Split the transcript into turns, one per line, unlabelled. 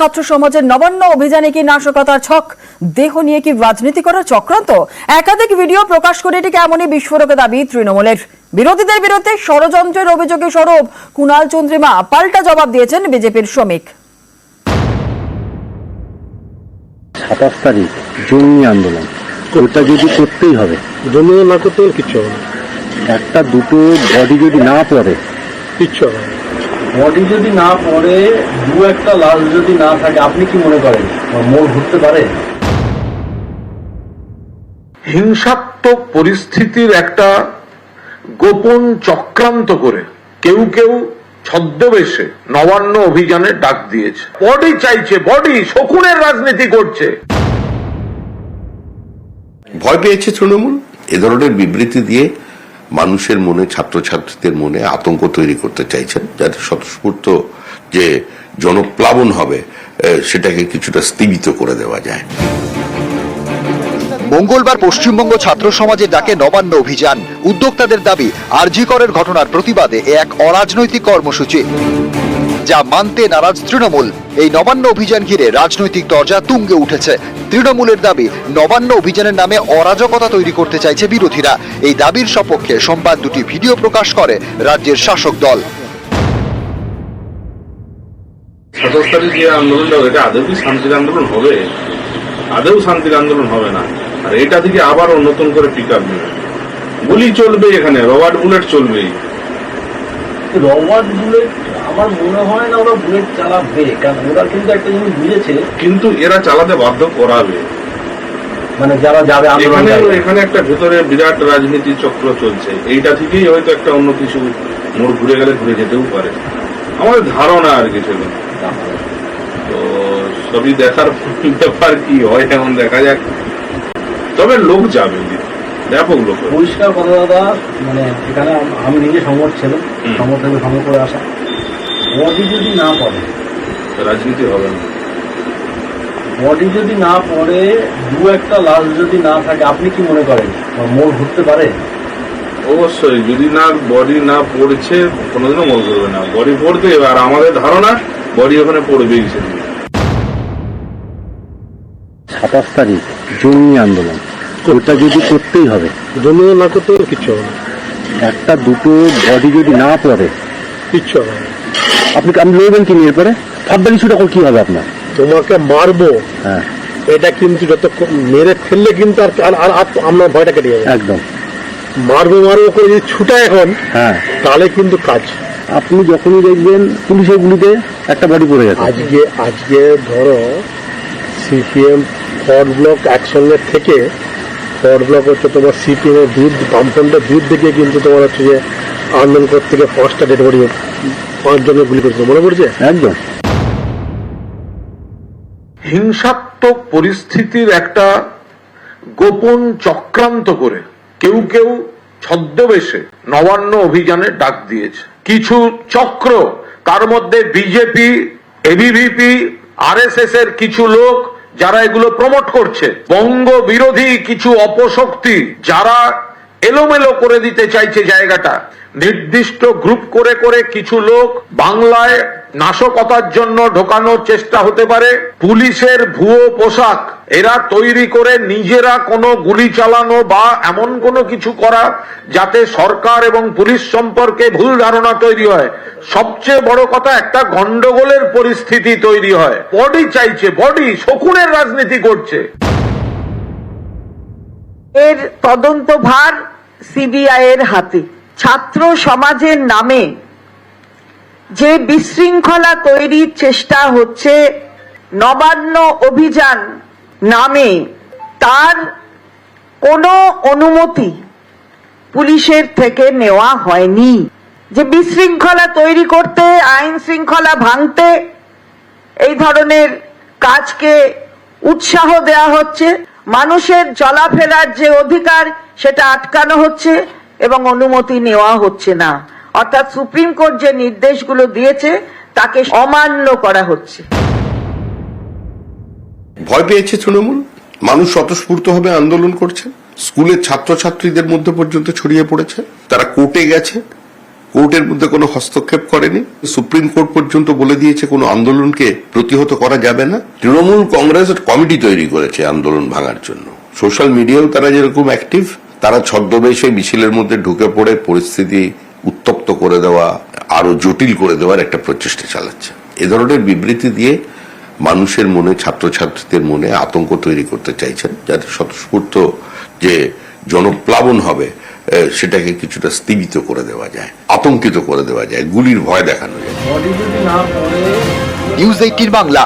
ছাত্র সমাজের নবান্ন অভিযানে কি নাশকতার ছক, দেহ নিয়ে কি রাজনীতি করার চক্রান্ত? একাধিক ভিডিও প্রকাশ করে এটিকে এমনই বিস্ফোরক দাবি তৃণমূলের। বিরোধীদের বিরুদ্ধে ষড়যন্ত্রের অভিযোগে সরব কুণাল চন্দ্রিমা, পাল্টা জবাব দিয়েছেন বিজেপির শ্রমিক।
27 তারিখ জঙ্গি আন্দোলন, ওটা যদি করতেই হবে,
জঙ্গি না করতে হলে কিচ্ছু হবে না।
একটা দুটো বডি যদি না পড়ে
কিচ্ছু হবে না।
বডি যদি না পড়ে, দু একটা লাশ যদি না থাকে, আপনি কি মনে করেন মোড় ঘুরতে পারে?
হিংসাত্মক পরিস্থিতির একটা গোপন চক্রান্ত করে কেউ কেউ ছদ্মবেশে নবান্ন অভিযানে ডাক দিয়েছে। বডি চাইছে, বডি, শকুনের রাজনীতি করছে।
ভয় পেয়েছে তৃণমূল, এ ধরনের বিবৃতি দিয়ে মানুষের মনে, ছাত্রছাত্রীদের মনে আতঙ্ক তৈরি করতে চাইছেন, যাতে স্বতঃস্ফূর্ত যে জনপ্লাবন হবে সেটাকে কিছুটা স্থগিত করে দেওয়া যায়।
মঙ্গলবার পশ্চিমবঙ্গ ছাত্র সমাজের ডাকে নবান্ন অভিযান। উদ্যোক্তাদের দাবি, আরজি করের ঘটনার প্রতিবাদে এক অরাজনৈতিক কর্মসূচি, যা মানতে নারাজ তৃণমূল। এই নবান্ন অভিযান ঘিরে রাজনৈতিক দরজা তুঙ্গে উঠেছে। তৃণমূলের দাবি, নবান্ন অভিযানের নামে অরাজকতা তৈরি করতে চাইছে বিরোধীরা। এই দাবির সপক্ষে সোমবার দুটি ভিডিও প্রকাশ করে রাজ্যের শাসক দল।
27 তারিখ যে আন্দোলনটা, এটা আদৌ কি শান্তির আন্দোলন হবে? আদৌ শান্তির আন্দোলন হবে না। আর এটা থেকে আবারও নতুন করে পিক আপ নেবে, গুলি চলবে, এখানে রবার্ট বুলেট চলবেই।
রবার্ট বুলেট আমার মনে হয় না ওরা বুলেট চালাবে, কারণ ওরা কিন্তু একটা জিনিস বুঝেছে,
কিন্তু এরা চালাতে বাধ্য করাবে।
মানে যারা যাবে
এখানে একটা ভেতরে বিরাট রাজনীতি চক্র চলছে। এইটা থেকেই হয়তো একটা অন্য কিছু মোড় ঘুরে গেলে ঘুরে যেতেও পারে, আমাদের ধারণা আর কিছু না। তো সবই দেখার ব্যাপার, কি হয় এখন দেখা যাক। তবে লোক যাবে, ব্যাপক লোক।
পরিষ্কার কথা দাদা, মানে এখানে আমি নিজে সমর্থ ছিলাম, সমর্থ থেকে ভঙ্গ করে আসা। বডি যদি না পড়ে
রাজনীতি হবে না।
বডি যদি না পড়ে, দু একটা লাশ যদি না থাকে, আপনি কি মনে করেন মোড় ঘুরতে পারে?
অবশ্যই, যদি না বডি না পড়ছে কোনোদিনও মনে করবে না। বডি পড়তে, আর আমাদের ধারণা বডি ওখানে পড়বেই। সেদিন
27 তারিখ জঙ্গি আন্দোলন, ওটা যদি করতেই হবে,
জঙ্গি না করতে হলে কিচ্ছু হবে না।
একটা দুটো বডি যদি না পড়ে
কিচ্ছু হবে না।
আপনি লড়বেন কি নিয়ে পরে? ফাদ্দার ইস্যুটা কি হবে আপনার?
তোমাকে মারবো,
হ্যাঁ,
এটা কিন্তু যত মেরে ফেললে কিন্তু আর আমরা ভয়টা কেটে যাবে।
একদম
মারবো করে যদি ছুটায় এখন,
হ্যাঁ,
তাহলে কিন্তু কাজ।
আপনি যখনই দেখবেন পুলিশের গুলিতে একটা বডি পড়ে গেছে।
আজকে ধরো সিপিএম ফরওয়ার্ড ব্লক একসঙ্গে থেকে, ফরওয়ার্ড ব্লক হচ্ছে তোমার সিপিএম এর বিরুদ্ধে, বামফ্রন্টের বিরুদ্ধে গিয়ে কিন্তু তোমার হচ্ছে যে আন্দোলন করতে গিয়ে 5টা ডেড বডি, 5 জনের গুলি করেছে, মনে পড়ছে?
একদম
হিংসাত্মক পরিস্থিতির একটা গোপন চক্রান্ত করে কেউ কেউ ছদ্মবেশে নবান্ন অভিযানে ডাক দিয়েছে। কিছু চক্র, তার মধ্যে বিজেপি, এবিভিপি, আরএসএস এর কিছু লোক যারা এগুলো প্রমোট করছে, বঙ্গ বিরোধী কিছু অপশক্তি যারা এলোমেলো করে দিতে চাইছে জায়গাটা, নির্দিষ্ট গ্রুপ করে করে কিছু লোক বাংলায় নাশকতার জন্য ঢোকানোর চেষ্টা হতে পারে। পুলিশের ভুয়ো পোশাক এরা তৈরি করে নিজেরা কোনো গুলি চালানো বা এমন কোনো কিছু করা যাতে সরকার এবং পুলিশ সম্পর্কে ভুল ধারণা তৈরি হয়। সবচেয়ে বড় কথা, একটা গন্ডগোলের পরিস্থিতি তৈরি হয়। বডি চাইছে, বডি, শকুনের রাজনীতি করছে।
এর তদন্ত ভার সিবিআই এর হাতে। ছাত্র সমাজের নামে যে বিশৃঙ্খলা তৈরির চেষ্টা হচ্ছে নবান্ন অভিযান নামে, তার কোনো অনুমতি পুলিশের থেকে নেওয়া হয়নি। যে বিশৃঙ্খলা তৈরি করতে, আইন শৃঙ্খলা ভাঙতে এই ধরনের কাজকে উৎসাহ দেওয়া হচ্ছে, মানুষের চলাফেরার যে অধিকার সেটা আটকানো হচ্ছে এবং অনুমতি নেওয়া হচ্ছে না। অর্থাৎ সুপ্রিম কোর্ট যে নির্দেশগুলো দিয়েছে তাকে অমান্য করা হচ্ছে।
ভয় পেয়েছে তৃণমূল, মানুষ স্বতঃস্ফূর্তভাবে আন্দোলন করছে, স্কুলের ছাত্রছাত্রীদের মধ্যে পর্যন্ত ছড়িয়ে পড়েছে, তারা কোর্টে গেছে, কোর্টের মধ্যে কোনো হস্তক্ষেপ করেনি। সুপ্রিম কোর্ট পর্যন্ত বলে দিয়েছে কোনো আন্দোলনকে প্রতিহত করা যাবে না। তৃণমূল কংগ্রেস কমিটি তৈরি করেছে আন্দোলন ভাঙার জন্য। সোশ্যাল মিডিয়াও তারা যেরকম অ্যাক্টিভ, তারা ছদ্মবেশে মিছিলের মধ্যে ঢুকে পড়ে পরিস্থিতি উত্তপ্ত করে দেওয়া, আরো জটিল করে দেওয়ার একটা প্রচেষ্টা চালাচ্ছে। এ ধরনের বিবৃতি দিয়ে মানুষের মনে, ছাত্রছাত্রীদের মনে আতঙ্ক তৈরি করতে চাইছেন, যাতে স্বতঃস্ফূর্ত যে জনপ্লাবন হবে সেটাকে কিছুটা স্থগিত করে দেওয়া যায়, আতঙ্কিত করে দেওয়া যায়, গুলির ভয় দেখানো যায়।
বডি যদি না পড়ে
নিউজ 18 বাংলা।